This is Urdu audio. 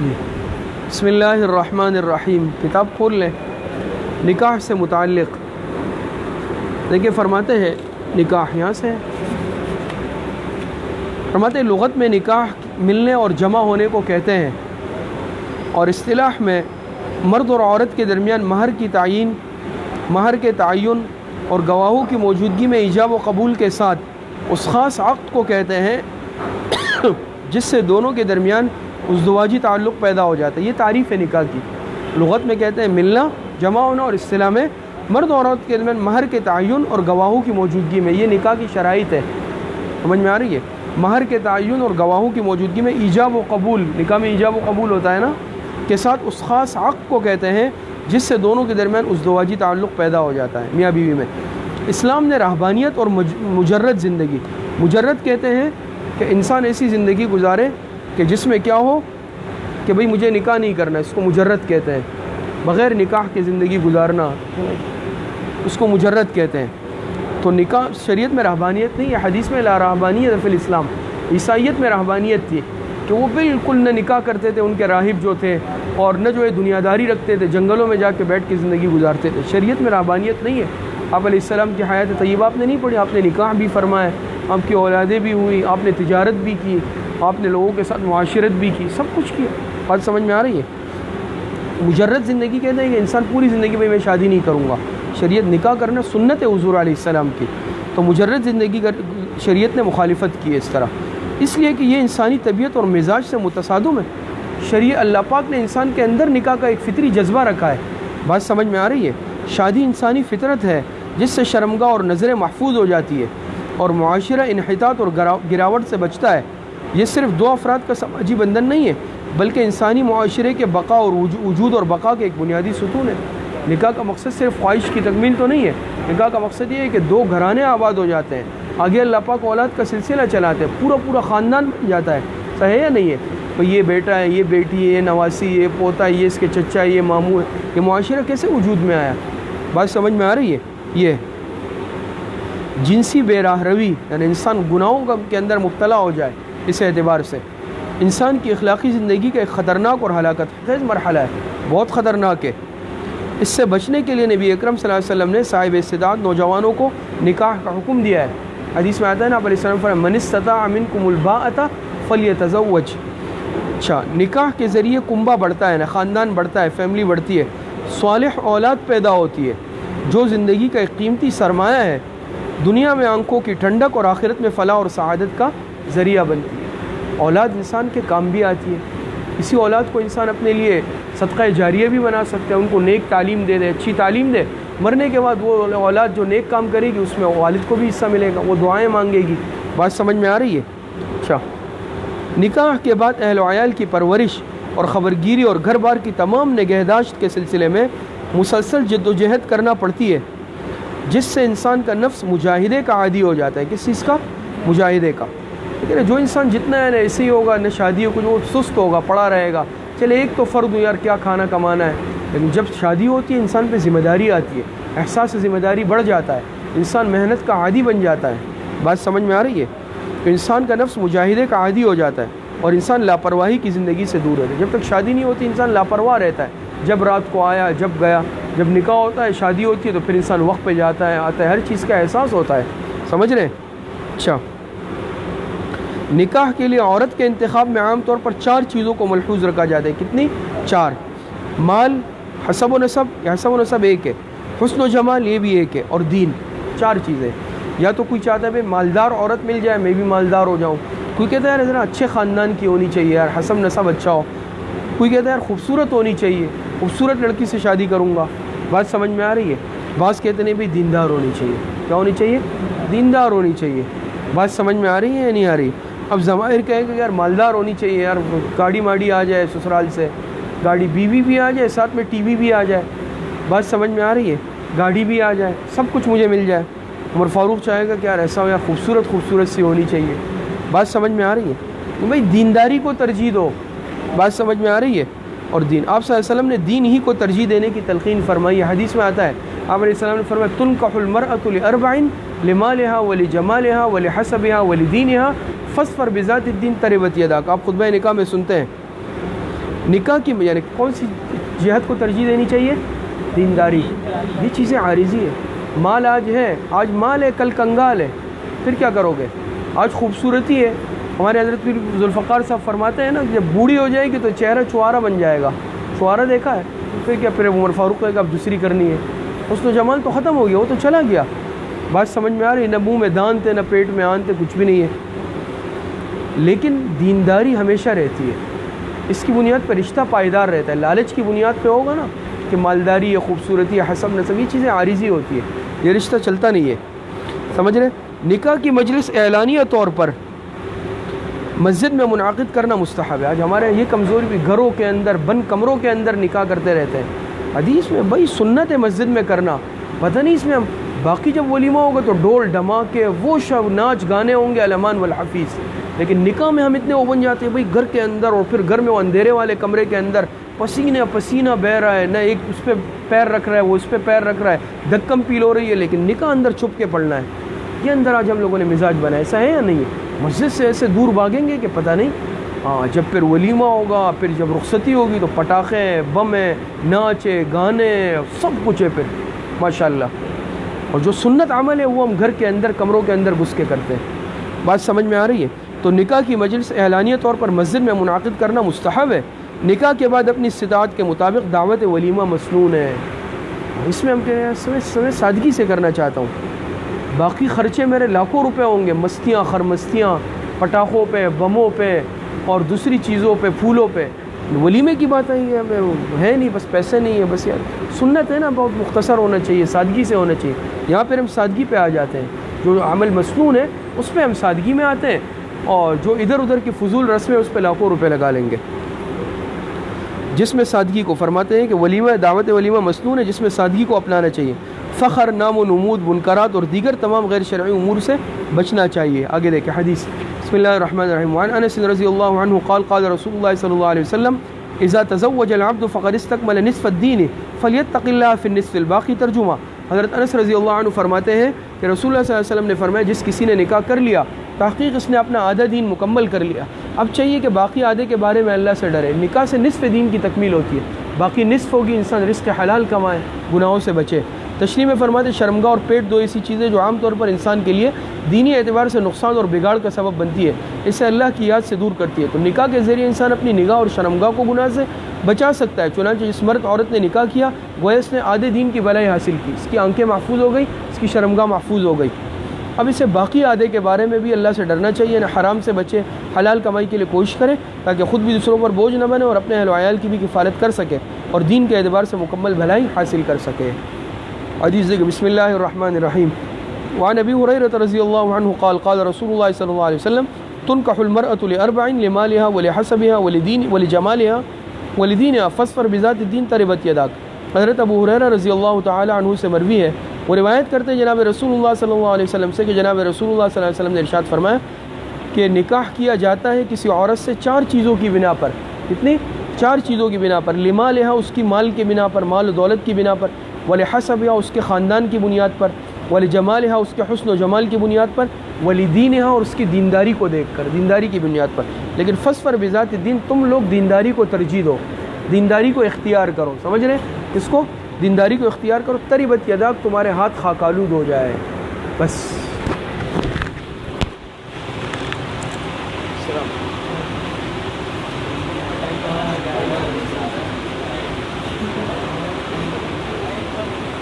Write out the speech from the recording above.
بسم اللہ الرحمن الرحیم. کتاب کھول لیں. نکاح سے متعلق دیکھیں، فرماتے ہیں نکاح یہاں سے فرماتے ہیں لغت میں نکاح ملنے اور جمع ہونے کو کہتے ہیں، اور اصطلاح میں مرد اور عورت کے درمیان مہر کے تعین اور گواہوں کی موجودگی میں ایجاب و قبول کے ساتھ اس خاص عقد کو کہتے ہیں جس سے دونوں کے درمیان ازدواجی تعلق پیدا ہو جاتا ہے. یہ تعریف ہے نکاح کی. لغت میں کہتے ہیں ملنا، جمع ہونا، اور اصطلاح میں مرد اور عورت کے درمیان مہر کے تعین اور گواہوں کی موجودگی میں. یہ نکاح کی شرائط ہے. سمجھ میں آ رہی ہے؟ مہر کے تعین اور گواہوں کی موجودگی میں ایجاب و قبول، نکاح میں ایجاب و قبول ہوتا ہے نا، کے ساتھ اس خاص عقد کو کہتے ہیں جس سے دونوں کے درمیان ازدواجی تعلق پیدا ہو جاتا ہے میاں بیوی میں. اسلام نے رہبانیت اور مجرد زندگی، مجرد کہتے ہیں کہ انسان ایسی زندگی گزارے کہ جس میں کیا ہو کہ بھئی مجھے نکاح نہیں کرنا، اس کو مجرد کہتے ہیں. بغیر نکاح کی زندگی گزارنا اس کو مجرد کہتے ہیں. تو نکاح شریعت میں رہبانیت نہیں ہے. حدیث میں لا رہبانیت فی الاسلام. عیسائیت میں رہبانیت تھی کہ وہ بالکل نہ نکاح کرتے تھے ان کے راہب جو تھے، اور نہ جو ہے دنیا داری رکھتے تھے، جنگلوں میں جا کے بیٹھ کے زندگی گزارتے تھے. شریعت میں رہبانیت نہیں ہے. آپ علیہ السلام کی حیات طیبہ آپ نے نہیں پڑھی، آپ نے نکاح بھی فرمایا، آپ کی اولادیں بھی ہوئی، آپ نے تجارت بھی کی، آپ نے لوگوں کے ساتھ معاشرت بھی کی، سب کچھ کیا. بات سمجھ میں آ رہی ہے؟ مجرد زندگی کہتے ہیں کہ انسان پوری زندگی میں شادی نہیں کروں گا. شریعت نکاح کرنا سنت ہے حضور علیہ السلام کی. تو مجرد زندگی شریعت نے مخالفت کی ہے اس طرح، اس لیے کہ یہ انسانی طبیعت اور مزاج سے متصادم ہے. اللہ پاک نے انسان کے اندر نکاح کا ایک فطری جذبہ رکھا ہے. بات سمجھ میں آ رہی ہے؟ شادی انسانی فطرت ہے جس سے شرمگاہ اور نظریں محفوظ ہو جاتی ہے اور معاشرہ انحطاط اور گراوٹ سے بچتا ہے. یہ صرف دو افراد کا سماجی بندھن نہیں ہے بلکہ انسانی معاشرے کے بقا اور وجود اور بقا کے ایک بنیادی ستون ہے. نکاح کا مقصد صرف خواہش کی تکمیل تو نہیں ہے. نکاح کا مقصد یہ ہے کہ دو گھرانے آباد ہو جاتے ہیں، آگے اللہ پاک اولاد کا سلسلہ چلاتے ہیں، پورا خاندان بن جاتا ہے. صحیح ہے یا نہیں ہے؟ تو یہ بیٹا ہے، یہ بیٹی ہے، یہ نواسی، یہ پوتا ہے، یہ اس کے چچا ہے، یہ ماموں ہے. یہ معاشرہ کیسے وجود میں آیا؟ بات سمجھ میں آ رہی ہے؟ یہ جنسی بے راہ روی، یعنی انسان گناہوں کے اندر مبتلا ہو جائے، اس اعتبار سے انسان کی اخلاقی زندگی کا ایک خطرناک اور ہلاکت خیز مرحلہ ہے، بہت خطرناک ہے. اس سے بچنے کے لیے نبی اکرم صلی اللہ علیہ وسلم نے صاحب استعداد نوجوانوں کو نکاح کا حکم دیا ہے. حدیث میں آتا ہے نا، آپ علیہ السلام فرمایا من استطاع منکم الباءۃ فلیتزوج. اچھا، نکاح کے ذریعے کنبہ بڑھتا ہے نا، خاندان بڑھتا ہے، فیملی بڑھتی ہے، صالح اولاد پیدا ہوتی ہے جو زندگی کا ایک قیمتی سرمایہ ہے، دنیا میں آنکھوں کی ٹھنڈک اور آخرت میں فلاح اور سعادت کا ذریعہ بنتی ہے. اولاد انسان کے کام بھی آتی ہے. اسی اولاد کو انسان اپنے لیے صدقہ جاریہ بھی بنا سکتا ہے. ان کو نیک تعلیم دے، اچھی تعلیم دے. مرنے کے بعد وہ اولاد جو نیک کام کرے گی اس میں والد کو بھی حصہ ملے گا، وہ دعائیں مانگے گی. بات سمجھ میں آ رہی ہے؟ اچھا، نکاح کے بعد اہل و عیال کی پرورش اور خبرگیری اور گھر بار کی تمام نگہداشت کے سلسلے میں مسلسل جد و جہد کرنا پڑتی ہے، جس سے انسان کا نفس مجاہدے کا عادی ہو جاتا ہے. کس چیز کا؟ مجاہدے کا. لیکن جو انسان جتنا ہے نا ایسے ہی ہوگا، نہ شادی ہو کچھ، وہ سست ہوگا، پڑا رہے گا. چلے ایک تو فرد ہو یار، کیا کھانا کمانا ہے. لیکن جب شادی ہوتی ہے انسان پہ ذمہ داری آتی ہے، احساس ذمہ داری بڑھ جاتا ہے، انسان محنت کا عادی بن جاتا ہے. بات سمجھ میں آ رہی ہے؟ تو انسان کا نفس مجاہدے کا عادی ہو جاتا ہے اور انسان لاپرواہی کی زندگی سے دور رہتا ہے. جب تک شادی نہیں ہوتی انسان لاپرواہ رہتا ہے. جب رات کو آیا، جب گیا. جب نکاح ہوتا ہے، شادی ہوتی ہے، تو پھر انسان وقت پہ جاتا ہے، آتا ہے، ہر چیز کا احساس ہوتا ہے. سمجھ رہے ہیں؟ اچھا، نکاح کے لیے عورت کے انتخاب میں عام طور پر 4 چیزوں کو ملحوظ رکھا جاتا ہے. کتنی؟ 4. مال، حسب و نسب، یا حسب و نسب ایک ہے، حسن و جمال یہ بھی ایک ہے، اور دین. 4 چیزیں. یا تو کوئی چاہتا ہے بھائی مالدار عورت مل جائے، میں بھی مالدار ہو جاؤں. کوئی کہتا ہے یار ذرا اچھے خاندان کی ہونی چاہیے، یار حسب نسب اچھا ہو. کوئی کہتا ہے یار خوبصورت ہونی چاہیے، خوبصورت لڑکی سے شادی کروں گا. بات سمجھ میں آ رہی ہے؟ بعض کہتے ہیں بھائی دیندار ہونی چاہیے. کیا ہونی چاہیے؟ دیندار ہونی چاہیے. بات سمجھ میں آ رہی ہے یا نہیں آ رہی؟ اب ضمائر کہے کہ یار مالدار ہونی چاہیے، یار گاڑی ماڑی آ جائے سسرال سے، گاڑی بیوی بھی آ جائے، ساتھ میں ٹی وی بھی آ جائے. بات سمجھ میں آ رہی ہے؟ گاڑی بھی آ جائے، سب کچھ مجھے مل جائے. عمر فاروق چاہے گا کہ یار ایسا ہو، یا خوبصورت سی ہونی چاہیے. بات سمجھ میں آ رہی ہے؟ بھائی دینداری کو ترجیح دو. بات سمجھ میں آ رہی ہے؟ اور دین، آپ صلی اللہ علیہ وسلم نے دین ہی کو ترجیح دینے کی تلقین فرمائی. حدیث میں آتا ہے، آپ علیہ السلام نے فرمایا تنکح المرأة لأربع لمالها ولجمالها ولحسبها ولدینها فاظفر بذات الدین تربت یداک. آپ خطبہ نکاح میں سنتے ہیں نکاح کی یعنی کون سی جہت کو ترجیح دینی چاہیے؟ دینداری. یہ چیزیں عارضی ہے. مال آج ہے، آج مال ہے، کل کنگال ہے، پھر کیا کرو گے؟ آج خوبصورتی ہے، ہمارے حضرت پیر ذوالفقار صاحب فرماتے ہیں نا کہ جب بوڑھی ہو جائے گی تو چہرہ چوارا بن جائے گا. چوارا دیکھا ہے؟ پھر کیا، پھر عمر فاروق کہے گا اب دوسری کرنی ہے. حسن و جمال تو ختم ہو گیا، وہ تو چلا گیا. بات سمجھ میں آ رہی؟ نہ منہ میں دان تھے، نہ پیٹ میں آن تھے، کچھ بھی نہیں ہے. لیکن دینداری ہمیشہ رہتی ہے، اس کی بنیاد پر رشتہ پائیدار رہتا ہے. لالچ کی بنیاد پہ ہوگا نا کہ مالداری ہے، خوبصورتی ہے، حسب نسب، یہ چیزیں عارضی ہوتی ہے، یہ رشتہ چلتا نہیں ہے. سمجھ رہے؟ نکاح کی مجلس اعلانیہ طور پر مسجد میں منعقد کرنا مستحب ہے. آج ہمارے یہ کمزوری بھی، گھروں کے اندر بند کمروں کے اندر نکاح کرتے رہتے ہیں. حدیث میں بھائی سنت ہے مسجد میں کرنا. پتہ نہیں اس میں باقی جب ولیمہ ہوگا تو ڈول ڈھماکے وہ شب ناچ گانے ہوں گے علمان والحفیظ، لیکن نکاح میں ہم اتنے وہ بن جاتے ہیں بھائی گھر کے اندر، اور پھر گھر میں وہ اندھیرے والے کمرے کے اندر پسینہ بہہ رہا ہے، نہ ایک اس پہ پیر رکھ رہا ہے، وہ اس پہ پیر رکھ رہا ہے، دھکم پیل ہو رہی ہے، لیکن نکاح اندر چھپ کے پڑھنا ہے. یہ اندر آج ہم لوگوں نے مزاج بنا. ایسا ہے یا نہیں ہے؟ مسجد سے ایسے دور بھاگیں گے کہ پتہ نہیں. ہاں، جب پھر ولیمہ ہوگا، پھر جب رخصتی ہوگی تو پٹاخے ہیں، بم ہیں، ناچ ہے، گانے، سب کچھ ہے پھر ماشاءاللہ. اور جو سنت عمل ہے وہ ہم گھر کے اندر کمروں کے اندر گھس کے کرتے ہیں. بات سمجھ میں آ رہی ہے؟ تو نکاح کی مجلس اعلانیہ طور پر مسجد میں منعقد کرنا مستحب ہے. نکاح کے بعد اپنی استطاعت کے مطابق دعوت ولیمہ مسنون ہے. اس میں ہم کہہ رہے ہیں سادگی سے کرنا چاہتا ہوں. باقی خرچے میرے لاکھوں روپے ہوں گے، مستیاں خرمستیاں، پٹاخوں پہ، بموں پہ، اور دوسری چیزوں پہ، پھولوں پہ. ولیمے کی بات آئی ہے نہیں، بس پیسے نہیں ہے. بس یار سنت ہے نا، بہت مختصر ہونا چاہیے، سادگی سے ہونا چاہیے. یہاں پھر ہم سادگی پہ آ جاتے ہیں. جو عمل مسنون ہے اس پہ ہم سادگی میں آتے ہیں، اور جو ادھر ادھر کی فضول رسمیں اس پہ لاکھوں روپے لگا لیں گے. جس میں سادگی کو فرماتے ہیں کہ ولیمہ دعوت ولیمہ مسنون ہے جس میں سادگی کو اپنانا چاہیے. فخر، نام و نمود، منکرات اور دیگر تمام غیر شرعی امور سے بچنا چاہیے. آگے دیکھیں حدیث. بسم اللہ الرحمن الرحیم. وعن انس رضی اللہ عنہ قال قال رسول اللہ صلی اللہ علیہ وسلم اذا تزوج العبد فقد استكمل نصف الدین فلیتق اللہ فی النصف الباقی. ترجمہ. حضرت انس رضی اللہ عنہ فرماتے ہیں کہ رسول اللہ صلی اللہ علیہ وسلم نے فرمایا جس کسی نے نکاح کر لیا تحقیق اس نے اپنا آدھا دین مکمل کر لیا. اب چاہیے کہ باقی آدھے کے بارے میں اللہ سے ڈرے. نکاح سے نصف دین کی تکمیل ہوتی ہے، باقی نصف ہوگی انسان رزق حلال کمائے، گناہوں سے بچے. تشریح میں فرماتے شرمگاہ اور پیٹ دو ایسی چیزیں جو عام طور پر انسان کے لیے دینی اعتبار سے نقصان اور بگاڑ کا سبب بنتی ہے، اسے اللہ کی یاد سے دور کرتی ہے. تو نکاح کے ذریعے انسان اپنی نگاہ اور شرمگاہ کو گناہ سے بچا سکتا ہے. چنانچہ جس مرد عورت نے نکاح کیا گویا اس نے آدھے دین کی بھلائی حاصل کی، اس کی آنکھیں محفوظ ہو گئی، اس کی شرمگاہ محفوظ ہو گئی. اب اسے باقی آدھے کے بارے میں بھی اللہ سے ڈرنا چاہیے، نہ حرام سے بچے، حلال کمائی کے لیے کوشش کرے تاکہ خود بھی دوسروں پر بوجھ نہ بنے اور اپنے اہل و عیال کی بھی کفالت کر سکے اور دین کے اعتبار سے مکمل بھلائی حاصل کر سکے. حدیث دیکھیں. بسم اللہ الرحمن الرحیم. وعن ابی ہریرہ رضی اللہ عنہ قال قال رسول اللہ صلی اللہ علیہ وسلم تنکح المرأة لأربع لمالها ولحسبها ولجمالها ولدینها فاصفر بذات الدین تربت یداک. حضرت ابو ہریرہ رضی اللہ تعالی عنہ سے مروی ہے، وہ روایت کرتے ہیں جناب رسول اللہ صلی اللہ علیہ وسلم سے کہ جناب رسول اللہ صلی اللہ علیہ وسلم نے ارشاد فرمایا کہ نکاح کیا جاتا ہے کسی عورت سے چار چیزوں کی بنا پر. کتنی؟ چار چیزوں کی بنا پر. لمالہا، اس کی مال کی بنا پر، مال و دولت کی بنا پر، ولحسبہا، اس کے خاندان کی بنیاد پر، ولجمالہا، اس کے حسن و جمال کی بنیاد پر، ولدینہا، اور اس کی دینداری کو دیکھ کر، دینداری کی بنیاد پر. لیکن فاصفر بذات الدین، تم لوگ دینداری کو ترجیح دو، دینداری کو اختیار کرو. سمجھ رہے ہیں کس کو؟ دینداری کو اختیار کرو. تربت یداک، تمہارے ہاتھ خاک آلود ہو جائے. بس